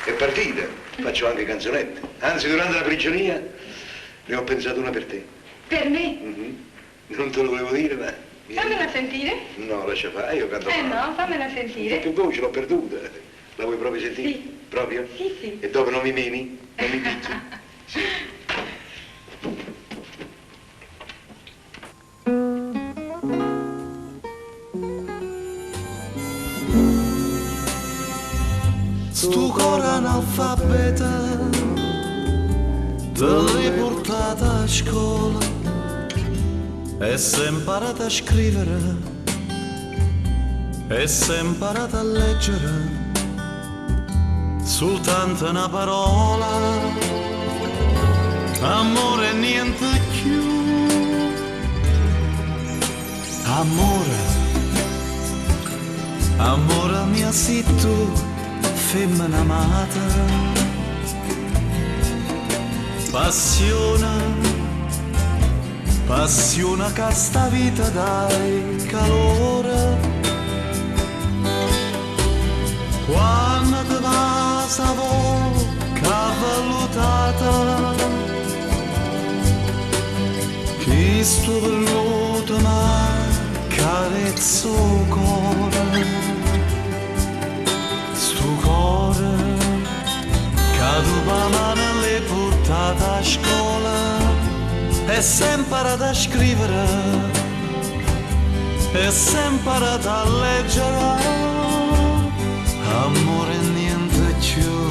È partita, faccio anche canzonette. Anzi, durante la prigionia ne ho pensato una per te. Per me? Non te lo volevo dire, ma... Fammela sentire. No, lascia fare, io canto male. No, fammela sentire. Ho più voce, l'ho perduta. La vuoi proprio sentire? Sì. Proprio? Sì, sì. E dopo non mi meni? Non mi picchi? Sì. Stu cuore analfabeta te l'hai portata a scuola e sei imparata a scrivere e sei imparata a leggere soltanto una parola, amore e niente più. Amore, amore mio sei tu, femmina amata. Passione, passione che sta vita dai calore. Quando ti va sa bocca valutata, chi sto venuto ma carezzo cuore. Sto cuore che tu mano l'hai portata a scuola e sei imparata a scrivere e sei imparata a leggere. Amore e niente più.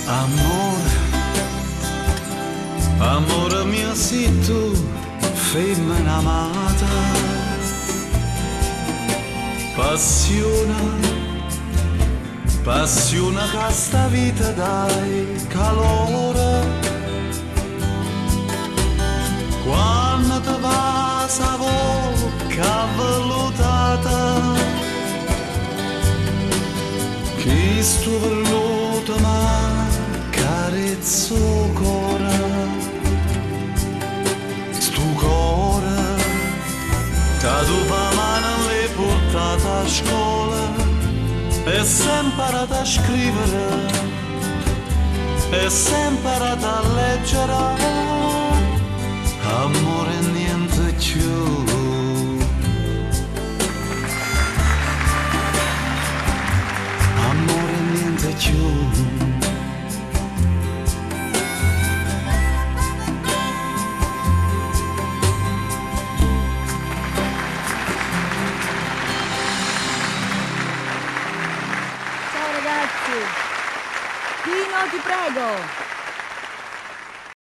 Amore, amore mio sei tu, femmina amata. Passione, passione che sta vita dai calore. Quando ti va sa bocca valutata, chi sto venuto ma carezzo cuore. Sto cuore che tu mano l'hai portata a scuola e sei imparata a scrivere e sei imparata a leggere. Amore e niente più. Amore e niente più. Pino, ti prego!